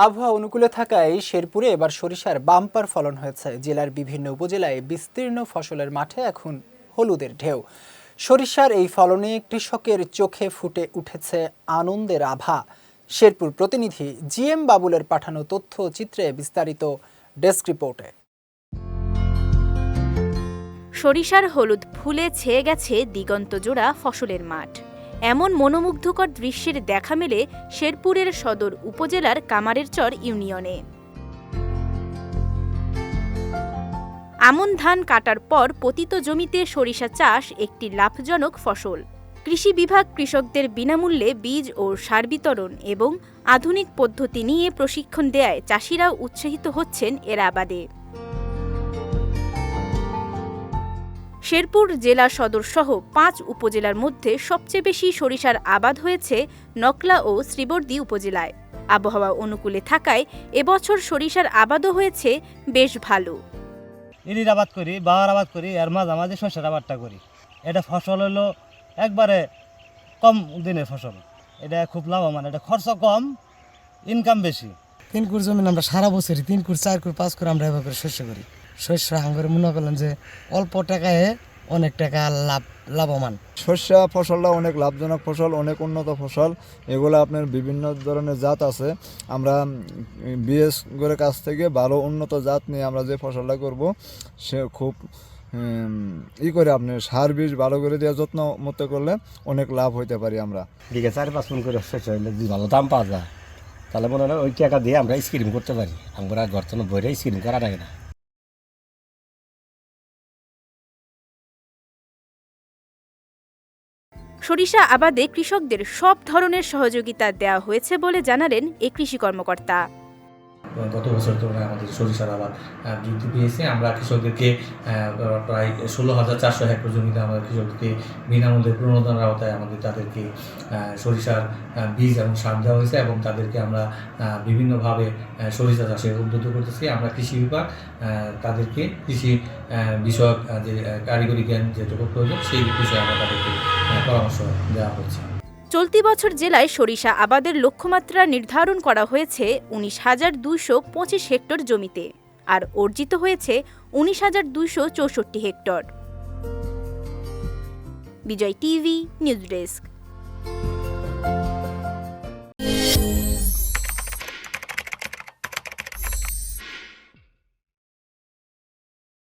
আবহাওয়া অনুকূলে থাকায় শেরপুরে এবার সরিষার বাম্পার ফলন হয়েছে। জেলার বিভিন্ন উপজেলায় বিস্তীর্ণ ফসলের মাঠে এখন হলুদের ঢেউ। সরিষার এই ফলনে কৃষকের চোখে ফুটে উঠেছে আনন্দের আভা। শেরপুর প্রতিনিধি জিএম বাবুলের পাঠানো তথ্য চিত্রে বিস্তারিত ডেস্ক রিপোর্টে। সরিষার হলুদ ফুলে ছেয়ে গেছে দিগন্তজোড়া ফসলের মাঠ। এমন মনোমুগ্ধকর দৃশ্যের দেখা মেলে শেরপুরের সদর উপজেলার কামারেরচর ইউনিয়নে। আমন ধান কাটার পর পতিত জমিতে সরিষা চাষ একটি লাভজনক ফসল। কৃষি বিভাগ কৃষকদের বিনামূল্যে বীজ ও সার বিতরণ এবং আধুনিক পদ্ধতি নিয়ে প্রশিক্ষণ দেয়ায় চাষিরাও উৎসাহিত হচ্ছেন এর আবাদে। শেরপুর জেলা সদর সহ ৫ উপজেলার মধ্যে সবচেয়ে বেশি সরিষার আবাদ হয়েছে নকলা ও শ্রীবর্দী উপজেলায়। আবহাওয়া অনুকূলে থাকায় এবছর সরিষার আবাদও হয়েছে বেশ ভালো। ইরির আবাদ করি, বাওয়ার আবাদ করি, এর মাঝামাঝি শস্যের আবাদটা করি। এটা ফসল হলো একবারে কম দিনের ফসল। এটা খুব লাভবান, এটা খরচ কম, ইনকাম বেশি। 3 কুর জমি আমরা সারা বছরই 3 কুর 4 কুর 5 কুর আমরা এভাবে করে শস্য করি। শস্য আঙ্গুরে মনে করলাম যে অল্প টাকায় অনেক টাকা লাভবান। শস্য ফসলটা অনেক লাভজনক ফসল, অনেক উন্নত ফসল। এগুলো আপনার বিভিন্ন ধরনের জাত আছে। আমরা বিএস করে কাছ থেকে ভালো উন্নত জাত নিয়ে আমরা যে ফসলটা করব সে খুব করে আপনার সার বীজ ভালো করে দেওয়া যত্ন মতো করলে অনেক লাভ হইতে পারি। আমরা বিঘা 4-5 মণ করে শস্য হইলে যদি ভালো দাম পাওয়া যায় তাহলে মনে হয় ওই টাকা দিয়ে আমরা স্কিম করতে পারি। আমরা গর্তন বইরে স্কিম করা লাগে না। সরিষা আবাদে কৃষকদের সব ধরনের সহযোগিতা দেওয়া হয়েছে বলে জানালেন এই কৃষি কর্মকর্তা। গত বছর তুলনায় আমাদের সরিষার আবাদ বৃদ্ধি পেয়েছে। আমরা কৃষকদেরকে প্রায় 16,400 হেক্টর জমিতে আমরা কৃষকদেরকে বিনামূল্যে প্রণোদনার আওতায় তাদেরকে সরিষার বীজ এবং সার দেওয়া হয়েছে এবং তাদেরকে আমরা বিভিন্নভাবে সরিষা চাষে উদ্বুদ্ধ করতেছি। আমরা কৃষি বিভাগ তাদেরকে কৃষি বিষয়ক যে কারিগরি জ্ঞান যেটুকু প্রয়োজন সেই বিষয়ে আমরা তাদেরকে পরামর্শ দেওয়া হচ্ছে। চলতি বছর জেলায় সরিষা আবাদের লক্ষ্যমাত্রা নির্ধারণ করা হয়েছে 19,225 হেক্টর জমিতে, আর অর্জিত হয়েছে 19,264 হেক্টর। বিজয় টিভি নিউজ ডেস্ক।